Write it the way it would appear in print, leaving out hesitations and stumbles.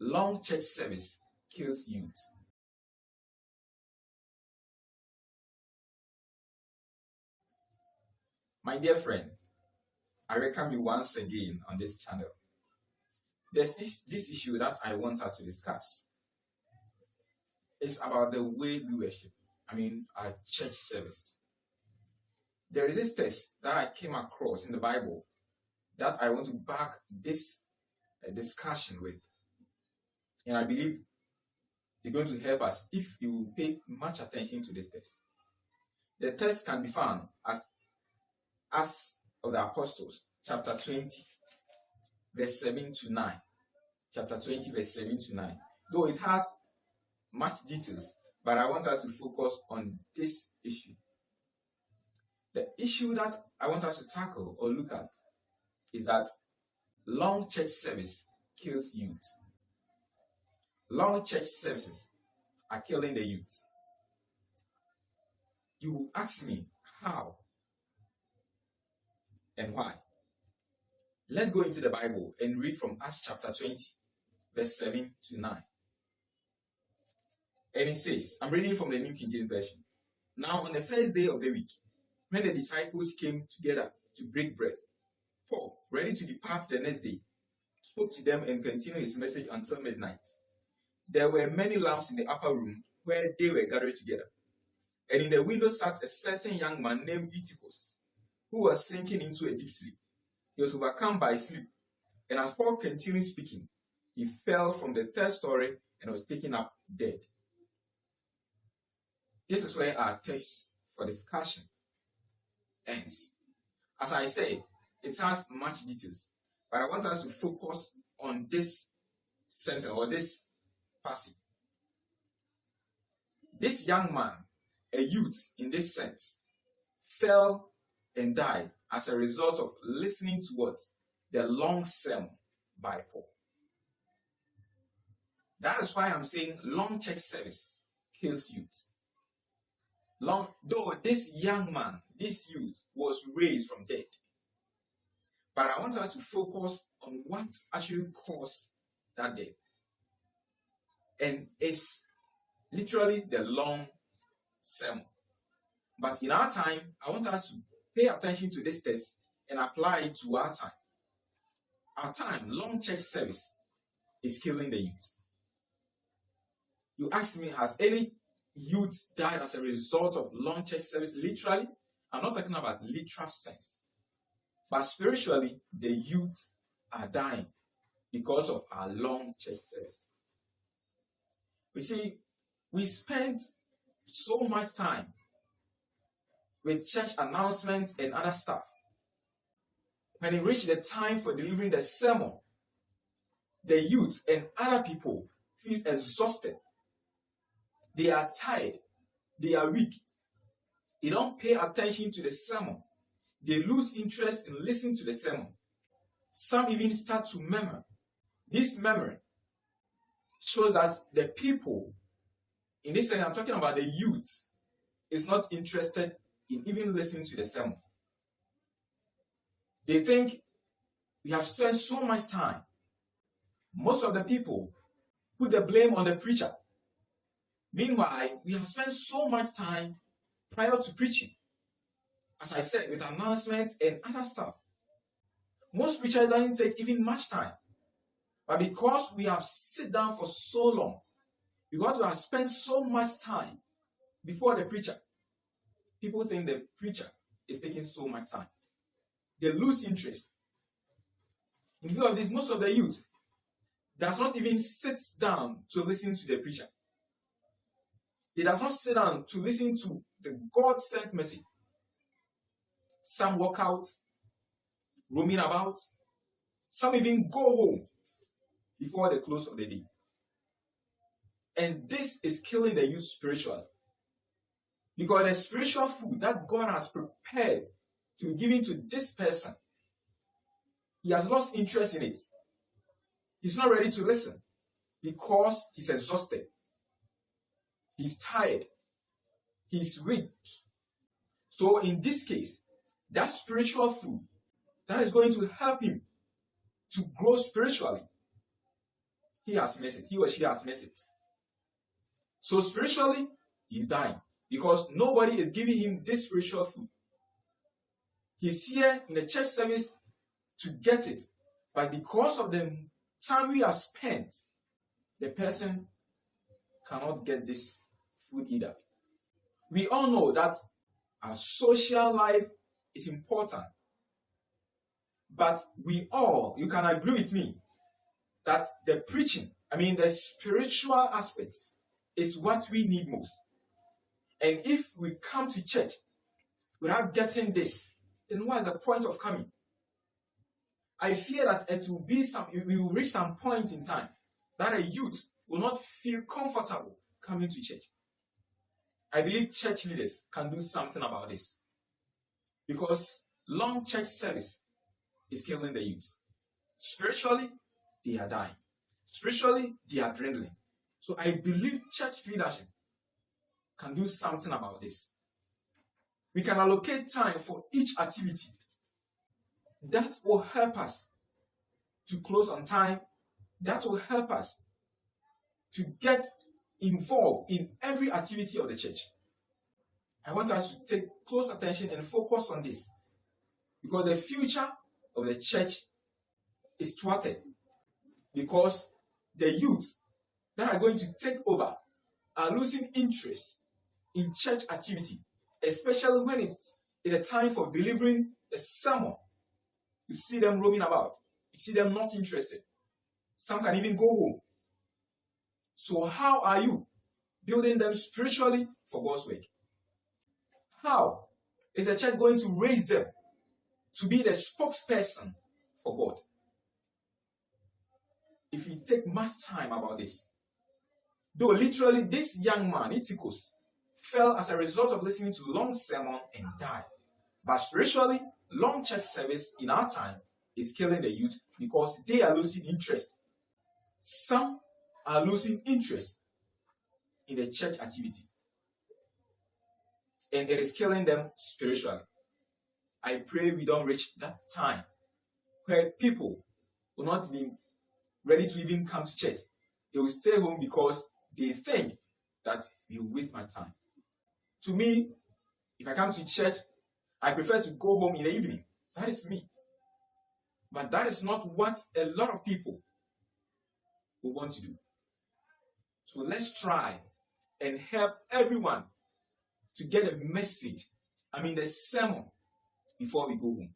long church service kills youth. My dear friend, I welcome you once again on this channel. There's this issue that I want us to discuss. It's about the way we worship. Our church services. There is this text that I came across in the Bible that I want to back this discussion with. And I believe it's going to help us if you pay much attention to this text. The text can be found as Acts of the Apostles, chapter 20, verse 7 to 9. Chapter 20, verse 7 to 9. Though it has much details, but I want us to focus on this issue. The issue that I want us to tackle or look at is that long church service kills youth. Long church services are killing the youth. You ask me how and why. Let's go into the Bible and read from Acts chapter 20, verse 7 to 9. And it says, I'm reading from the New King James Version. Now on the first day of the week, when the disciples came together to break bread, Paul, ready to depart the next day, spoke to them and continued his message until midnight. There were many lamps in the upper room where they were gathered together. And in the window sat a certain young man named Eutychus, who was sinking into a deep sleep. He was overcome by sleep. And as Paul continued speaking, he fell from the third story and was taken up dead. This is where our text for discussion ends. As I said, it has much details, but I want us to focus on this sentence or this passage. This young man, a youth in this sense, fell and died as a result of listening to what? The long sermon by Paul. That is why I'm saying long church service kills youth. Though this young man, this youth, was raised from dead. But I want us to focus on what actually caused that death. And it's literally the long sermon. But in our time, I want us to pay attention to this text and apply it to our time. Our time, long church service, is killing the youth. You ask me, has any youth died as a result of long church service? Literally, I'm not talking about literal sense. But spiritually, the youth are dying because of our long church service. You see, we spend so much time with church announcements and other stuff. When it reaches the time for delivering the sermon, the youth and other people feel exhausted. They are tired. They are weak. They don't pay attention to the sermon. They lose interest in listening to the sermon. Some even start to murmur. This memory shows that the people, in this sense, I'm talking about the youth, is not interested in even listening to the sermon. They think we have spent so much time. Most of the people put the blame on the preacher. Meanwhile, we have spent so much time prior to preaching, as I said, with announcements and other stuff. Most preachers doesn't take even much time. But because we have sit down for so long, because we have spent so much time before the preacher, people think the preacher is taking so much time. They lose interest. In view of this, most of the youth does not even sit down to listen to the preacher. They does not sit down to listen to the God-sent message. Some walk out, roaming about. Some even go home before the close of the day. And this is killing the youth spiritually. Because the spiritual food that God has prepared to be given to this person, he has lost interest in it. He's not ready to listen because he's exhausted. He's tired. He's weak. So in this case, that spiritual food that is going to help him to grow spiritually, he has missed it. He or she has missed it. So spiritually, he's dying because nobody is giving him this spiritual food. He's here in the church service to get it, but because of the time we have spent, the person cannot get this food either. We all know that our social life is important, but you can agree with me that the preaching, the spiritual aspect is what we need most. And if we come to church without getting this, then what is the point of coming? I fear that we will reach some point in time that a youth will not feel comfortable coming to church. I believe church leaders can do something about this, because long church service is killing the youth. Spiritually, they are dying. Spiritually, they are dwindling. So I believe church leadership can do something about this. We can allocate time for each activity. That will help us to close on time. That will help us to get involved in every activity of the church. I want us to take close attention and focus on this, because the future of the church is thwarted, because the youth that are going to take over are losing interest in church activity, especially when it is a time for delivering a sermon. You see them roaming about. You see them not interested. Some can even go home. So how are you building them spiritually for God's work? How is the church going to raise them to be the spokesperson for God? If we take much time about this, though literally this young man, Itikos, fell as a result of listening to long sermon and died. But spiritually, long church service in our time is killing the youth because they are losing interest. Some are losing interest in the church activity, and it is killing them spiritually. I pray we don't reach that time where people will not be ready to even come to church. They will stay home because they think that we will waste my time. To me, if I come to church, I prefer to go home in the evening. That is me. But that is not what a lot of people will want to do. So let's try and help everyone to get a message, the sermon, before we go home.